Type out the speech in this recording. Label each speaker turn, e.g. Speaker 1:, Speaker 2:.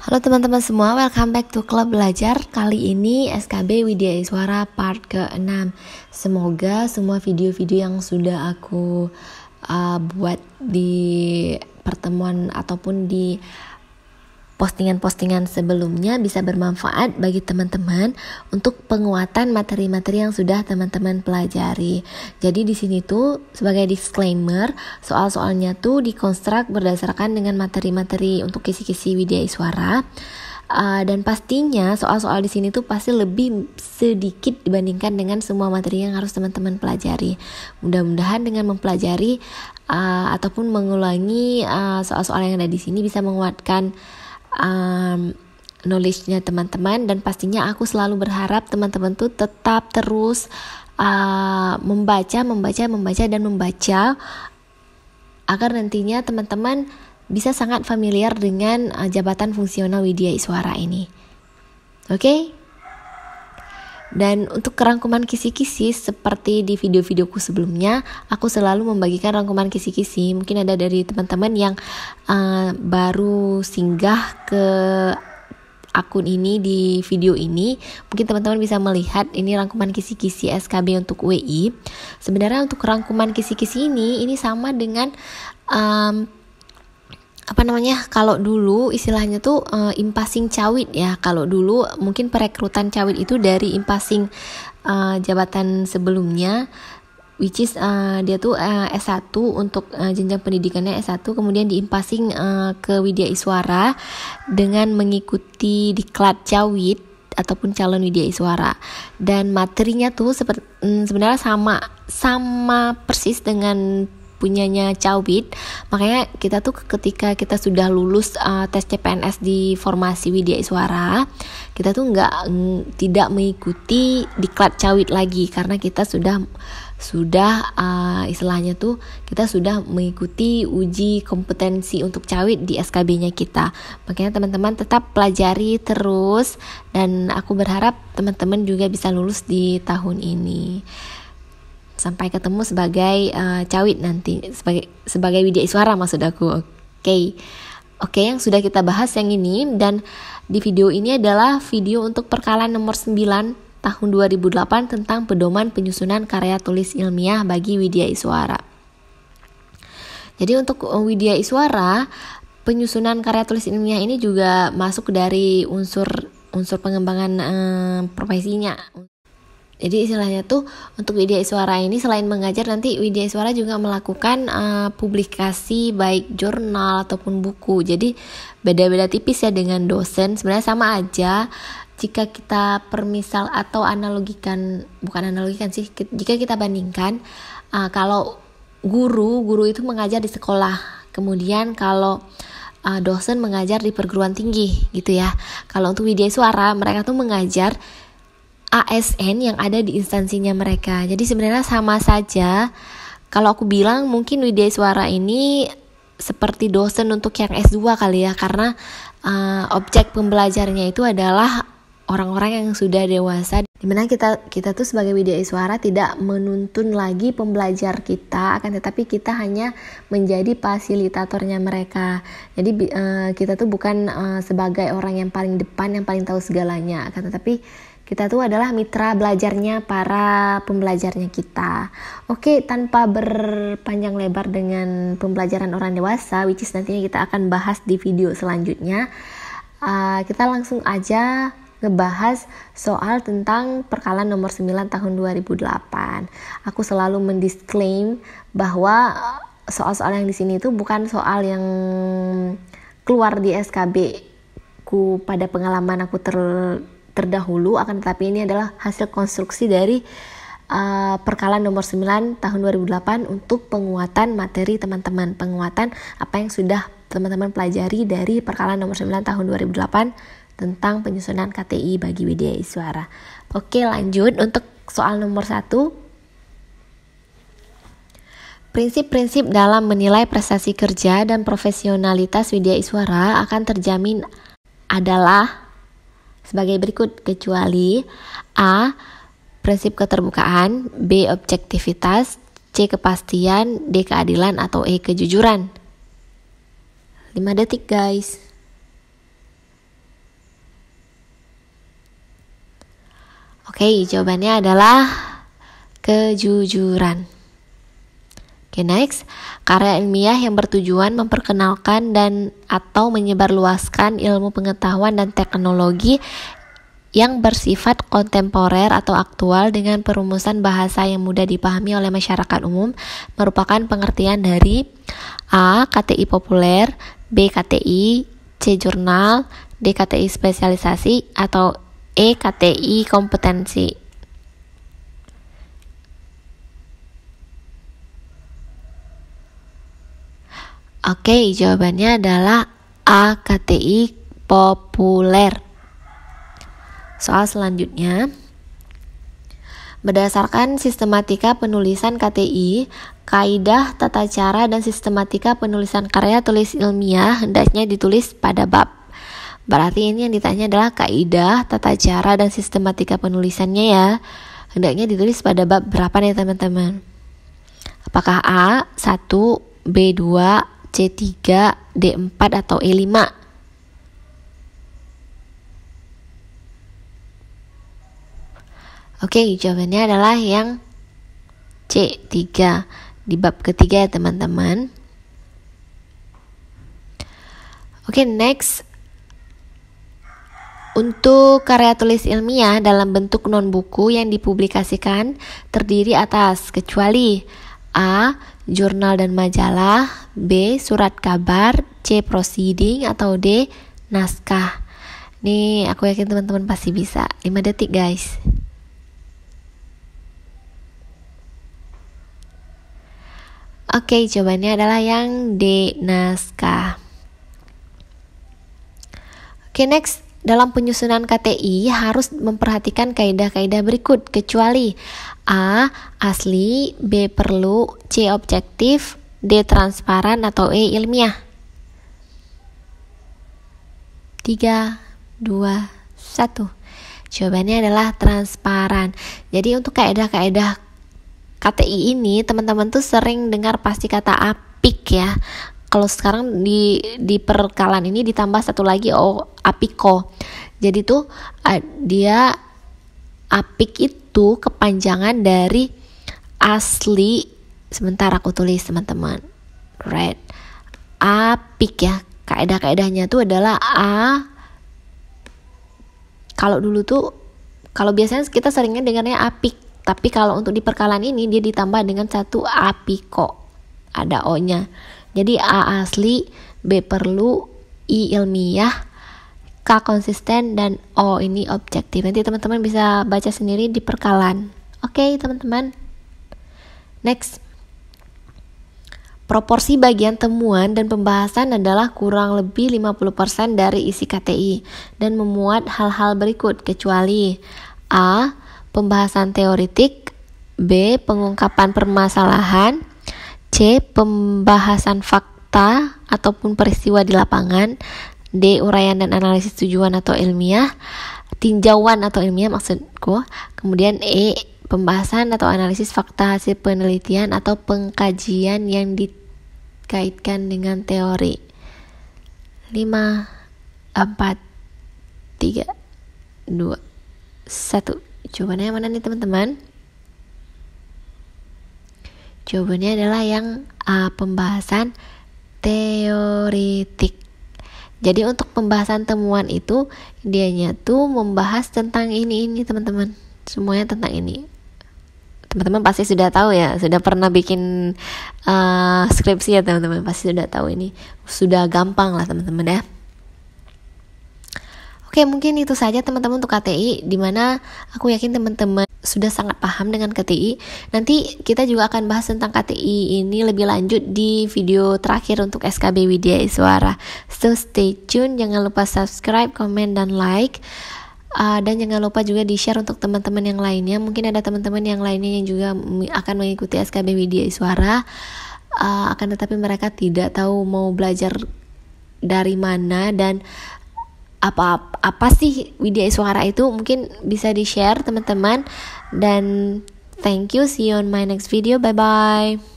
Speaker 1: Halo teman-teman semua, welcome back to Klub Belajar. Kali ini SKB Widya Iswara part ke-6. Semoga semua video-video yang sudah aku buat di pertemuan ataupun di postingan-postingan sebelumnya bisa bermanfaat bagi teman-teman untuk penguatan materi-materi yang sudah teman-teman pelajari. Jadi di sini tuh sebagai disclaimer, soal-soalnya tuh dikonstruk berdasarkan dengan materi-materi untuk kisi-kisi Widya Iswara. Dan pastinya soal-soal di sini tuh pasti lebih sedikit dibandingkan dengan semua materi yang harus teman-teman pelajari. Mudah-mudahan dengan mempelajari ataupun mengulangi soal-soal yang ada di sini bisa menguatkan knowledge-nya teman-teman, dan pastinya aku selalu berharap teman-teman tuh tetap terus membaca agar nantinya teman-teman bisa sangat familiar dengan jabatan fungsional Widya Iswara ini. Oke? Dan untuk rangkuman kisi-kisi seperti di video-videoku sebelumnya, aku selalu membagikan rangkuman kisi-kisi. Mungkin ada dari teman-teman yang baru singgah ke akun ini di video ini. Mungkin teman-teman bisa melihat ini rangkuman kisi-kisi SKB untuk WI. Sebenarnya untuk rangkuman kisi-kisi ini sama dengan kalau dulu istilahnya tuh impasing cawit ya. Kalau dulu mungkin perekrutan cawit itu dari impasing jabatan sebelumnya, which is dia tuh S1 untuk jenjang pendidikannya S1, kemudian diimpasing ke Widya Iswara dengan mengikuti diklat cawit ataupun calon Widya Iswara. Dan materinya tuh sebenarnya sama persis dengan punyanya cawit. Makanya kita tuh ketika kita sudah lulus tes CPNS di formasi Widya Iswara, kita tuh tidak mengikuti diklat cawit lagi, karena kita sudah istilahnya tuh kita sudah mengikuti uji kompetensi untuk cawit di SKB-nya kita. Makanya teman-teman tetap pelajari terus, dan aku berharap teman-teman juga bisa lulus di tahun ini. Sampai ketemu sebagai cawit nanti, sebagai Widya Iswara maksud aku. Oke, yang sudah kita bahas yang ini, dan di video ini adalah video untuk perkalaan nomor 9 tahun 2008 tentang pedoman penyusunan karya tulis ilmiah bagi Widya Iswara. Jadi untuk Widya Iswara, penyusunan karya tulis ilmiah ini juga masuk dari unsur pengembangan profesinya. Jadi istilahnya tuh untuk Widya Iswara ini selain mengajar, nanti Widya Iswara juga melakukan publikasi baik jurnal ataupun buku. Jadi beda-beda tipis ya dengan dosen. Sebenarnya sama aja jika kita permisal atau jika kita bandingkan, kalau guru itu mengajar di sekolah, kemudian kalau dosen mengajar di perguruan tinggi gitu ya. Kalau untuk Widya Iswara, mereka tuh mengajar ASN yang ada di instansinya mereka. Jadi sebenarnya sama saja. Kalau aku bilang mungkin Widya Iswara ini seperti dosen untuk yang S2 kali ya, karena objek pembelajarnya itu adalah orang-orang yang sudah dewasa, dimana kita tuh sebagai Widya Iswara tidak menuntun lagi pembelajar kita, akan tetapi kita hanya menjadi fasilitatornya mereka. Jadi kita tuh bukan sebagai orang yang paling depan, yang paling tahu segalanya, akan tetapi kita tuh adalah mitra belajarnya para pembelajarnya kita. Oke, tanpa berpanjang lebar dengan pembelajaran orang dewasa, which is nantinya kita akan bahas di video selanjutnya, kita langsung aja ngebahas soal tentang perkalaan nomor 9 tahun 2008. Aku selalu mendisclaim bahwa soal-soal yang di sini itu bukan soal yang keluar di SKB ku pada pengalaman aku terdahulu, akan tetapi ini adalah hasil konstruksi dari perkalaan nomor 9 tahun 2008 untuk penguatan materi teman-teman, penguatan apa yang sudah teman-teman pelajari dari perkalaan nomor 9 tahun 2008 tentang penyusunan KTI bagi Widya Iswara. Oke, lanjut untuk soal nomor 1. Prinsip-prinsip dalam menilai prestasi kerja dan profesionalitas Widya Iswara akan terjamin adalah sebagai berikut, kecuali A. prinsip keterbukaan, B. objektivitas, C. kepastian, D. keadilan, atau E. kejujuran. 5 detik guys. Oke, jawabannya adalah kejujuran. Oke, next. Karya ilmiah yang bertujuan memperkenalkan dan atau menyebarluaskan ilmu pengetahuan dan teknologi yang bersifat kontemporer atau aktual dengan perumusan bahasa yang mudah dipahami oleh masyarakat umum merupakan pengertian dari A. KTI populer, B. KTI, C. jurnal, D. KTI spesialisasi, atau E. KTI kompetensi. Oke, jawabannya adalah A. KTI populer. Soal selanjutnya, berdasarkan sistematika penulisan KTI, kaidah tata cara dan sistematika penulisan karya tulis ilmiah hendaknya ditulis pada bab. Berarti ini yang ditanya adalah kaidah tata cara dan sistematika penulisannya ya. Hendaknya ditulis pada bab berapa nih teman-teman? Apakah A 1, B 2, C 3, D 4, atau E 5? Oke, jawabannya adalah yang C 3 di bab ketiga ya teman-teman. Oke, next. Untuk karya tulis ilmiah dalam bentuk non-buku yang dipublikasikan terdiri atas kecuali A. jurnal dan majalah, B. surat kabar, C. proceeding, atau D. naskah. Nih, aku yakin teman-teman pasti bisa. 5 detik guys. Oke, jawabannya adalah yang D. naskah. Oke, next. Dalam penyusunan KTI harus memperhatikan kaidah-kaidah berikut kecuali A. asli, B. perlu, C. objektif, D. transparan, atau E. ilmiah. 3, 2, 1. Jawabannya adalah transparan. Jadi untuk kaidah-kaidah KTI ini teman-teman tuh sering dengar pasti kata apik ya. Kalau sekarang di perkalan ini ditambah satu lagi apiko. Jadi tuh dia apik itu kepanjangan dari asli. Sebentar aku tulis teman-teman. Right. Apik ya. Kaidah-kaidahnya tuh adalah A. Kalau dulu tuh kalau biasanya kita seringnya dengarnya apik, tapi kalau untuk di perkalan ini dia ditambah dengan satu apiko. Ada O-nya. Jadi A asli, B perlu, I ilmiah, K konsisten, dan O ini objektif. Nanti teman-teman bisa baca sendiri di perkalan. Oke, teman-teman. Next. Proporsi bagian temuan dan pembahasan adalah kurang lebih 50% dari isi KTI dan memuat hal-hal berikut kecuali A. pembahasan teoritik, B. pengungkapan permasalahan, C. pembahasan fakta ataupun peristiwa di lapangan, D. uraian dan analisis tujuan atau ilmiah, tinjauan atau ilmiah maksudku, kemudian E. pembahasan atau analisis fakta hasil penelitian atau pengkajian yang dikaitkan dengan teori. 5, 4, 3, 2, 1. Jawabannya mana nih teman-teman? Jawabannya adalah yang A. pembahasan teoritik. Jadi untuk pembahasan temuan itu dianya tuh membahas tentang ini teman-teman. Semuanya tentang ini. Teman-teman pasti sudah tahu ya, sudah pernah bikin skripsi ya teman-teman, pasti sudah tahu ini. Sudah gampang lah teman-teman ya. Oke, mungkin itu saja teman-teman untuk KTI, dimana aku yakin teman-teman sudah sangat paham dengan KTI. Nanti kita juga akan bahas tentang KTI ini lebih lanjut di video terakhir untuk SKB Widya Iswara. So stay tune, jangan lupa subscribe, komen, dan like. Dan jangan lupa juga di-share untuk teman-teman yang lainnya. Mungkin ada teman-teman yang lainnya yang juga akan mengikuti SKB Widya Iswara. Akan tetapi mereka tidak tahu mau belajar dari mana dan apa sih Widya Iswara itu, mungkin bisa di-share teman-teman. Dan thank you, see you on my next video, bye bye.